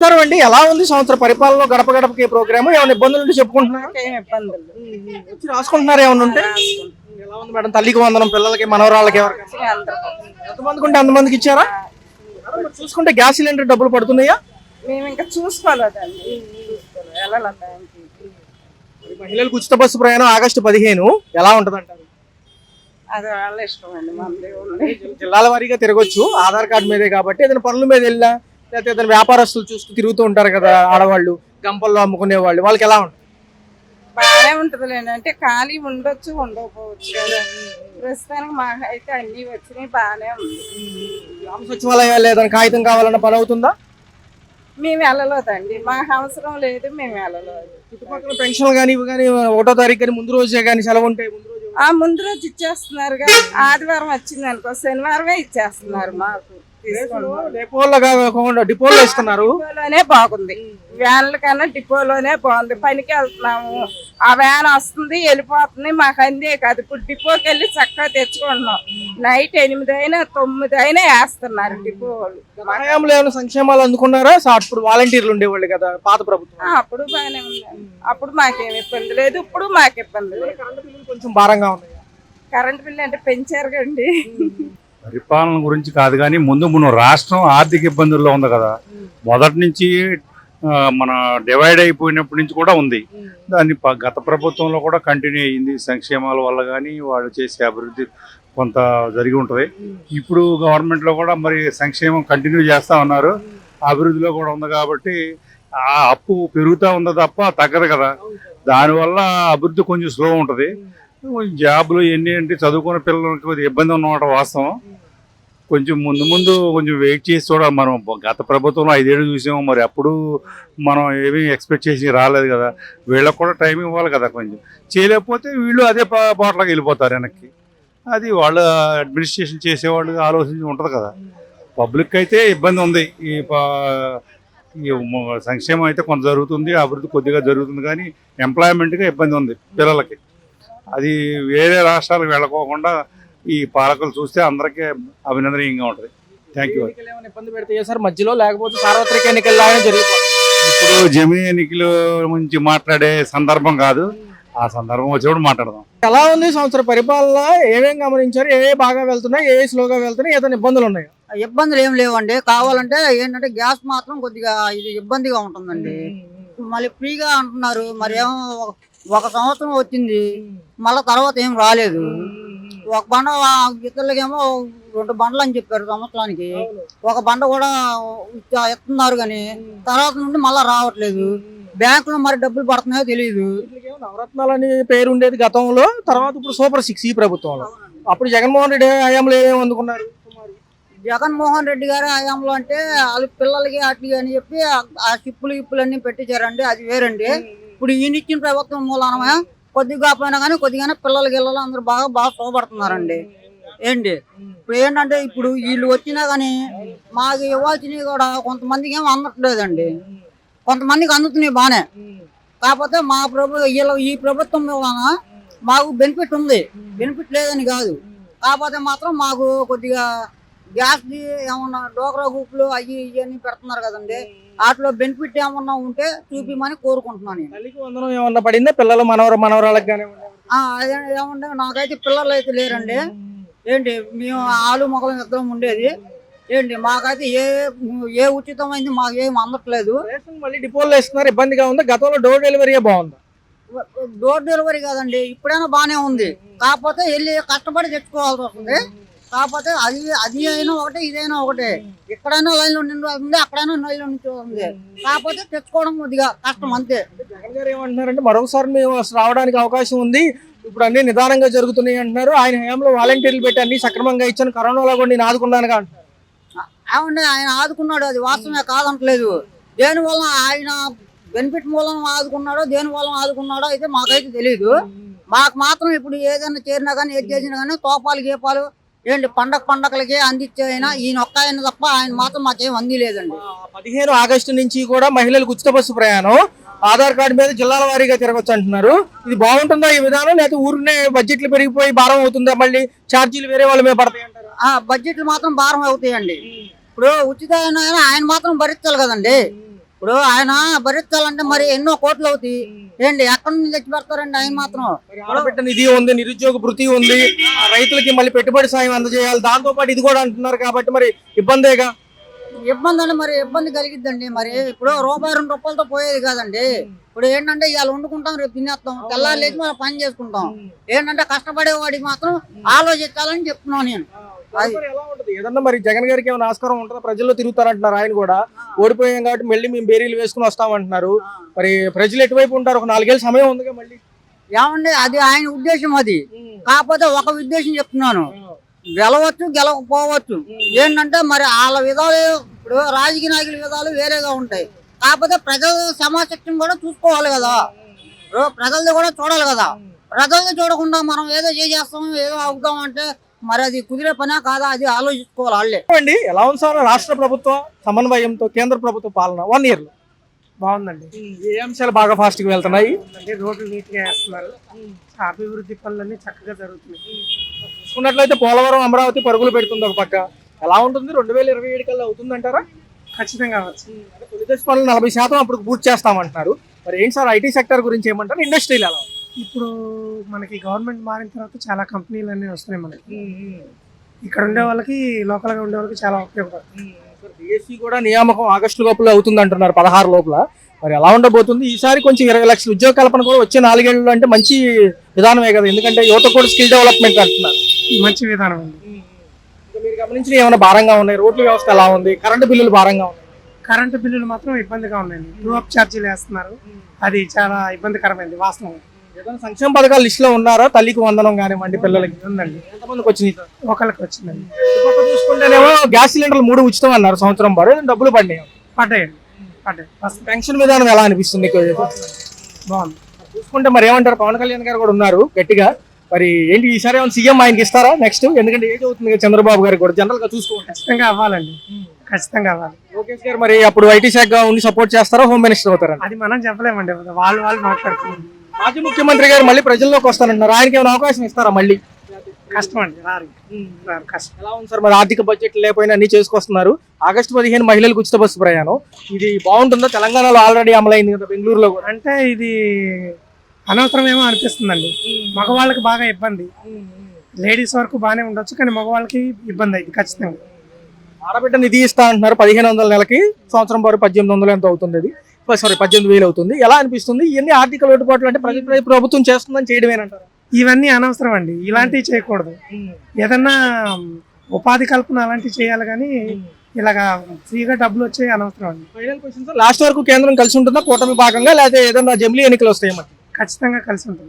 నమస్కారం అండి. ఎలా ఉంది సంవత్సర పరిపాలన గడప గడపకి ప్రోగ్రామ్? ఏమైనా ఇబ్బందులు ఉంటే చెప్పుకుంటున్నారా? ఏం ఇబ్బందులు వచ్చి రాసుకుంటున్నారా ఏమైనా ఉంటే? ఎలా ఉంది మేడం? తల్లికి వందనం పిల్లలకి మనవరాళ్ళకి ఎవరికి ఎంతమందికి ఉంటే అంతమందికి ఇచ్చారా? మరి చూసుకుంటే గ్యాస్ సిలిండర్ డబ్బులు పడుతున్నాయా? మేము ఇంకా చూసుకోలేదండి. వెళ్ళాలి బ్యాంక్కి. మరి మహిళలకు ఉచిత బస్సు ప్రయాణం ఆగస్టు 15 ఎలా ఉంటది అంటారు? అది వాళ్ళ ఇష్టం అండి, మనది ఉంది. జిల్లాల వారీగా తిరగొచ్చు, ఆధార్ కార్డు మీదే కాబట్టి. ఏదైనా పనుల మీద వెళ్ళా లేకపోతే ఏదైనా వ్యాపారస్తులు చూస్తూ తిరుగుతూ ఉంటారు కదా ఆడవాళ్ళు, గంపల్లో అమ్ముకునే వాళ్ళు, వాళ్ళకి ఎలా ఉంటుంది? బాగానే ఉంటదిలేండి. అంటే ఖాళీ ఉండొచ్చు ఉండకపోవచ్చు కదా. ప్రస్తుతానికి మాకు అయితే అన్ని వచ్చినాయి, బాగానే ఉంది. గ్రామ సచివాలయాలు ఏదైనా కాగితం కావాలన్న పని అవుతుందా? మేము వెళ్ళలేదండి, మాకు అవసరం లేదు, మేము వెళ్ళలేదు. చుట్టుపక్కల పెన్షన్లు కానీ ఇవి కానీ 1వ తారీఖు కానీ ముందు రోజే కానీ సెలవు ఉంటే ముందు రోజు ముందు రోజు ఇచ్చేస్తున్నారు కదా. ఆదివారం వచ్చింది అనుకో, శనివారమే ఇచ్చేస్తున్నారు మాకు. డిపోలో కాకుండా డిపోలో ఇస్తున్నారు. డిపోలోనే బాగుంది, వ్యాన్ల కన్నా డిపోలోనే బాగుంది. పనికి వెళ్తున్నాము, ఆ వ్యాన్ వస్తుంది వెళ్ళిపోతుంది, మాకు అందే కాదు. ఇప్పుడు డిపోకి వెళ్ళి చక్కగా తెచ్చుకుంటున్నాం. నైట్ 8 అయినా 9 అయినా వేస్తున్నారు డిపో వాళ్ళు. హయాంలో ఏమైనా సంక్షేమాలు అందుకున్నారా? అప్పుడు వాలంటీర్లు ఉండేవాళ్ళు కదా పాత ప్రభుత్వం. అప్పుడు బాగానే ఉంది, అప్పుడు మాకేం ఇబ్బంది లేదు, ఇప్పుడు మాకు ఇబ్బంది లేదు. కరెంటు బిల్లులు కొంచెం భారంగా ఉన్నాయి. కరెంట్ బిల్లు అంటే పెంచారు కండి. పరిపాలన గురించి కాదు కానీ ముందు మన రాష్ట్రం ఆర్థిక ఇబ్బందుల్లో ఉంది కదా. మొదటి నుంచి మన డివైడ్ అయిపోయినప్పటి నుంచి కూడా ఉంది. దాన్ని గత ప్రభుత్వంలో కూడా కంటిన్యూ అయ్యింది. సంక్షేమాల వల్ల కానీ వాళ్ళు చేసే అభివృద్ధి కొంత జరిగి ఉంటుంది. ఇప్పుడు గవర్నమెంట్లో కూడా మరి సంక్షేమం కంటిన్యూ చేస్తూ ఉన్నారు. అభివృద్ధిలో కూడా ఉంది కాబట్టి ఆ అప్పు పెరుగుతూ ఉంది తప్ప తగ్గదు కదా. దానివల్ల అభివృద్ధి కొంచెం స్లో ఉంటుంది. జాబ్లు ఎన్ని అంటే చదువుకున్న పిల్లలకి కొద్దిగా ఇబ్బంది ఉన్నమాట వాస్తవం. కొంచెం ముందు కొంచెం వెయిట్ చేసి చూడాలి. మనం గత ప్రభుత్వంలో 5 ఏళ్ళు చూసాము, మరి అప్పుడు మనం ఏమీ ఎక్స్పెక్ట్ చేసి రాలేదు కదా. వీళ్ళకి కూడా టైం ఇవ్వాలి కదా. కొంచెం చేయలేకపోతే వీళ్ళు అదే పాటలోకి వెళ్ళిపోతారు వెనక్కి. అది వాళ్ళ అడ్మినిస్ట్రేషన్ చేసేవాళ్ళు ఆలోచించి ఉంటుంది కదా. పబ్లిక్ అయితే ఇబ్బంది ఉంది. ఈ సంక్షేమం అయితే కొంత జరుగుతుంది, అభివృద్ధి కొద్దిగా జరుగుతుంది, కానీ ఎంప్లాయ్మెంట్గా ఇబ్బంది ఉంది పిల్లలకి. అది వేరే రాష్ట్రాలకు వెళ్ళకోకుండా ఈ పాలకులు చూస్తే అందరికీ అభినందనీయంగా ఉంటుంది. Thank you. ఇబ్బంది పెడితే సార్ మధ్యలో, లేకపోతే సార్వత్రిక ఎన్నికలు లాగానే జరుగుతుంది. ఇప్పుడు జమినీ ఎన్నికల గురించి మాట్లాడే సందర్భం కాదు, ఆ సందర్భం వచ్చినప్పుడు మాట్లాడదాం. ఎలా ఉంది సంవత్సర పరిపాలన? ఏమేం గమనించారు? ఏ బాగా వెళ్తున్నాయి, ఏ స్లోగా వెళ్తున్నాయి, ఏదైనా ఇబ్బందులు ఉన్నాయి? ఇబ్బందులు ఏం లేవండి. కావాలంటే ఏంటంటే గ్యాస్ మాత్రం కొద్దిగా ఇది ఇబ్బందిగా ఉంటుందండి. మళ్ళీ ఫ్రీగా అంటున్నారు, మరి ఏమో 1 సంవత్సరం వచ్చింది, మళ్ళీ తర్వాత ఏం రాలేదు. ఒక బండ ఇతరులకేమో 2 బండ్లు అని చెప్పారు సంవత్సరానికి. ఒక బండ కూడా ఎత్తున్నారు, కానీ తర్వాత నుండి మళ్ళీ రావట్లేదు. బ్యాంకులో మరి డబ్బులు పడుతున్నాయో తెలియదు. నవరత్నాలని పేరు ఉండేది గతంలో, తర్వాత ఇప్పుడు సూపర్ 6 ఈ ప్రభుత్వంలో. అప్పుడు జగన్మోహన్ రెడ్డి హయాంలో ఏమేమి అందుకున్నారు? జగన్మోహన్ రెడ్డి గారి హయాంలో అంటే వాళ్ళ పిల్లలకి అట్లు అని చెప్పి ఆ ఇప్పులు అన్ని పెట్టించారండి, అది వేరండి. ఇప్పుడు ఈయన ఇచ్చిన ప్రభుత్వం మూలన కొద్దిగా పోయినా కానీ కొద్దిగానే పిల్లలకి ఇళ్ళలో అందరూ బాగా శోభపడుతున్నారండి. ఏంటి ఇప్పుడు ఏంటంటే ఇప్పుడు వీళ్ళు వచ్చినా కానీ మాకు ఇవ్వాల్సినవి కూడా కొంతమందికి ఏమో అందట్లేదండి, కొంతమందికి అందుతున్నాయి బాగానే. కాకపోతే మా ఈ ప్రభుత్వం వలన మాకు బెనిఫిట్ ఉంది, బెనిఫిట్ లేదని కాదు. కాకపోతే మాత్రం మాకు కొద్దిగా గ్యాస్ ఏమన్నా డోక్రా గ్రూపులు అవి ఇవన్నీ పెడుతున్నారు కదండి, వాటిలో బెనిఫిట్ ఏమన్నా ఉంటే చూపిమని కోరుకుంటున్నాను. తల్లికి వందనం ఏమన్నా పడిందా పిల్లలు మనవరాళ్ళకి? ఏమంటే నాకైతే పిల్లలు అయితే లేరండి. ఏంటి మేము ఆలు మొగలం ఇద్దరం ఉండేది. ఏంటి మాకైతే ఏ ఉచితమైంది మాకు ఏం అందట్లేదు. మళ్ళీ డిపోలో ఇస్తున్నారు, ఇబ్బందిగా ఉంది. గతంలో డోర్ డెలివరీ బాగుంది. డోర్ డెలివరీ కాదండి, ఇప్పుడైనా బాగానే ఉంది. కాకపోతే వెళ్ళి కష్టపడి తెచ్చుకోవాల్సి వస్తుంది. కాకపోతే అది అయినా ఒకటే, ఇదైనా ఒకటే. ఎక్కడైనా లైన్లో నిండి అక్కడైనా లైన్లో నిండి, కాకపోతే తెచ్చుకోవడం కొద్దిగా కష్టం అంతే. జగన్ గారు ఏమంటున్నారంటే మరొకసారి మేము రావడానికి అవకాశం ఉంది, ఇప్పుడు అన్ని నిదానంగా జరుగుతున్నాయి అంటున్నారు. ఆయన హయాంలో వాలంటీర్లు పెట్టి అన్ని సక్రమంగా ఇచ్చాను, కరోనాలో కూడా నేను ఆదుకున్నాను అంటున్నారు. అవునండి, ఆయన ఆదుకున్నాడు, అది వాస్తవమే కాదంటలేదు. దేనివల్ల ఆయన బెనిఫిట్ మూలం ఆదుకున్నాడో దేని వల్ల ఆదుకున్నాడో అయితే మాకైతే తెలియదు. మాకు మాత్రం ఇప్పుడు ఏదైనా చేరినా కానీ ఏది చేసినా కానీ తోపాలు గీపాలు ఏంటి పండగలకి అందించైనా ఈయన ఒక్క ఆయన తప్ప ఆయన మాత్రం మాకేం అంది లేదండి. 15 ఆగస్టు నుంచి కూడా మహిళలకు ఉచిత బస్సు ప్రయాణం, ఆధార్ కార్డు మీద జిల్లాల వారీగా తిరగొచ్చు అంటున్నారు. ఇది బాగుంటుందా ఈ విధానం, లేకపోతే ఊరినే బడ్జెట్లు పెరిగిపోయి భారం అవుతుందా, మళ్ళీ ఛార్జీలు వేరే వాళ్ళ మీద పడతాయి అంటారు? బడ్జెట్లు మాత్రం భారం అవుతాయండి. ఇప్పుడు ఉచిత ఆయన మాత్రం భరించాలి కదండి. ఇప్పుడు ఆయన భరించాలంటే మరి ఎన్నో కోట్లు అవుతాయి ఏంటి, ఎక్కడి నుంచి తెచ్చి పెడతారండి ఆయన మాత్రం. మరి ఆడబిడ్డ నిధి ఉంది, నిరుద్యోగ భృతి ఉంది, ఆ రైతులకి మళ్ళీ పెట్టుబడి సాయం అందజేయాలి, దాంతో పాటు ఇది కూడా అంటున్నారు కాబట్టి మరి ఇబ్బందేగా. ఇబ్బంది అంటే మరి ఇబ్బంది కలిగిద్దండి. మరి ఇప్పుడు రూపాయి 2 రూపాయలతో పోయేది కాదండి. ఇప్పుడు ఏంటంటే ఇవాళ వండుకుంటాం, రేపు తినేస్తాం, తెల్లారి లేచి మనం పని చేసుకుంటాం. ఏంటంటే కష్టపడే వాడికి మాత్రం ఆలోచించాలని చెప్తున్నాను నేను. అది మరి ఎలా ఉంటది ఏదన్నా మరి జగన్ గారికి ఏమైనా ఆస్కారం ఉంటుందా? ప్రజల్లో తిరుగుతారంటున్నారు ఆయన కూడా, ఓడిపోయాం కాబట్టి మళ్ళీ మేము బేరీలు వేసుకుని వస్తామంటున్నారు. మరి ప్రజలు ఎటువైపు ఉంటారు? ఒక 4 ఏళ్ళ సమయం ఉందిగా మళ్ళీ. ఏమండి అది ఆయన ఉద్దేశం, అది కాకపోతే ఒక ఉద్దేశం చెప్తున్నాను, గెలవచ్చు గెలవకపోవచ్చు. ఏంటంటే మరి వాళ్ళ విధాలు, ఇప్పుడు రాజకీయ నాయకుల విధాలు వేరేగా ఉంటాయి. కాకపోతే ప్రజల సమాశక్తిని కూడా చూసుకోవాలి కదా, ఇప్పుడు ప్రజలది కూడా చూడాలి కదా. ప్రజల్ని చూడకుండా మనం ఏదో చేసేస్తాం, ఏదో అవుతాం అంటే మరి అది కుదిరే పనే కాదా, అది ఆలోచించుకోవాలి వాళ్ళే. అండి ఎలా ఉంది సార్ రాష్ట్ర ప్రభుత్వ సమన్వయంతో కేంద్ర ప్రభుత్వ పాలన 1 year లో? బాగుందండి. ఏ అంశాలు బాగా ఫాస్ట్ గా వెళ్తున్నాయి? రోడ్లు నీట్ గా వేస్తున్నారు, అభివృద్ధి పనులన్నీ చక్కగా జరుగుతున్నాయి. చూసుకున్నట్లయితే పోలవరం అమరావతి పరుగులు పెడుతుంది ఒక పక్క. ఎలా ఉంటుంది? 2027 కల్లా అవుతుందంటారా? ఖచ్చితంగా అవ్వచ్చు. తొలి దశ పనులు 40% అప్పుడు పూర్తి చేస్తామంటున్నారు. మరి ఏంటి సార్ ఐటీ సెక్టర్ గురించి ఏమంటారు? ఇండస్ట్రీలు ఎలా ఉంది? ఇప్పుడు మనకి గవర్నమెంట్ మారిన తర్వాత చాలా కంపెనీలు అన్నీ వస్తున్నాయి మనకి. ఇక్కడ ఉండే వాళ్ళకి, లోకల్ గా ఉండే వాళ్ళకి చాలా ఉపయోగపడుతుంది. డిఎస్సి కూడా నియామకం ఆగస్టు లోపల అవుతుంది అంటున్నారు, 16 లోపల. మరి ఎలా ఉండబోతుంది? ఈసారి కొంచెం 20 లక్షల ఉద్యోగ కల్పన కూడా వచ్చే 4 ఏళ్ళు అంటే మంచి విధానమే కదా, ఎందుకంటే యువత కూడా స్కిల్ డెవలప్మెంట్ అంటున్నారు. మంచి విధానం అండి. ఇంకా మీరు గమనించిన ఏమైనా భారంగా ఉన్నాయి? రోడ్ల వ్యవస్థ ఎలా ఉంది? కరెంటు బిల్లులు భారంగా ఉన్నాయి? కరెంటు బిల్లులు మాత్రం ఇబ్బందిగా ఉన్నాయండి. రూప్ ఛార్జీలు వేస్తున్నారు, అది చాలా ఇబ్బందికరమైంది వాస్తవం. ఏదైనా సంక్షేమ పథకాలు లిస్ట్ లో ఉన్నారా? తల్లికి వందనం కానివ్వండి, పిల్లలకి ఉందండి. ఎంతమందికి వచ్చినాయి సార్? ఒకరికి వచ్చిందండి. ఇటుపక్క చూసుకుంటేనేమో గ్యాస్ సిలిండర్లు 3 ఉచితం అన్నారు, సంవత్సరం పాటు డబ్బులు పడ్డాయి. పడ్డాయండి. పెన్షన్ విధానం ఎలా అనిపిస్తుంది? బాగుంది. చూసుకుంటే మరి ఏమంటారు? పవన్ కళ్యాణ్ గారు కూడా ఉన్నారు గట్టిగా. మరి ఏంటి ఈసారి ఏమైనా సీఎం ఆయనకి ఇస్తారా నెక్స్ట్? ఎందుకంటే ఏజ్ అవుతుంది కదా చంద్రబాబు గారికి కూడా, జనరల్ గా చూసుకోండి. ఖచ్చితంగా అవ్వాలండి, ఖచ్చితంగా అవ్వాలి. లోకేష్ గారు మరి అప్పుడు ఐటీ శాఖ ఉండి సపోర్ట్ చేస్తారా, హోమ్ మినిస్టర్ అవుతారా? అది మనం చెప్పలేమండి, వాళ్ళు మాట్లాడుతున్నారు. మాజీ ముఖ్యమంత్రి గారు మళ్ళీ ప్రజల్లోకి వస్తారన్నారు, ఆయనకి ఏమైనా అవకాశం ఇస్తారా మళ్ళీ? కష్టం అండి, రారు కష్టం. ఎలా ఉంది సార్ మరి ఆర్థిక బడ్జెట్ లేకపోయినా అన్ని చేసుకొస్తున్నారు? ఆగస్టు 15 మహిళలకు ఉచిత బస్సు ప్రయాణం, ఇది బాగుంటుందా? తెలంగాణలో ఆల్రెడీ అమలైంది కదా, బెంగళూరులో కూడా. అంటే ఇది అనవసరమేమో అనిపిస్తుందండి. మగవాళ్ళకి బాగా ఇబ్బంది, లేడీస్ వరకు బాగానే ఉండొచ్చు, కానీ మగవాళ్ళకి ఇబ్బంది అయింది ఖచ్చితంగా. ఆడబిడ్డ నిధి ఇస్తా అంటున్నారు 1500 నెలకి, సంవత్సరం పాటు 1800 ఎంత అవుతుంది? అది 18,000 అవుతుంది. ఎలా అనిపిస్తుంది? ఇవన్నీ ఆర్థిక లోటుపాట్లు అంటే ప్రభుత్వం చేస్తుందని చేయడమేనంటారు? ఇవన్నీ అనవసరం అండి, ఇలాంటివి చేయకూడదు. ఏదన్నా ఉపాధి కల్పన అలాంటివి చేయాలి, కానీ ఇలాగా ఫ్రీగా డబ్బులు వచ్చే అనవసరం అండి. ఫైనల్ క్వశ్చన్ సార్, లాస్ట్ వరకు కేంద్రం కలిసి ఉంటుందా కూటమి భాగంగా, లేకపోతే ఏదన్నా జమిలీ ఎన్నికలు వస్తాయేమో? ఖచ్చితంగా కలిసి ఉంటుంది.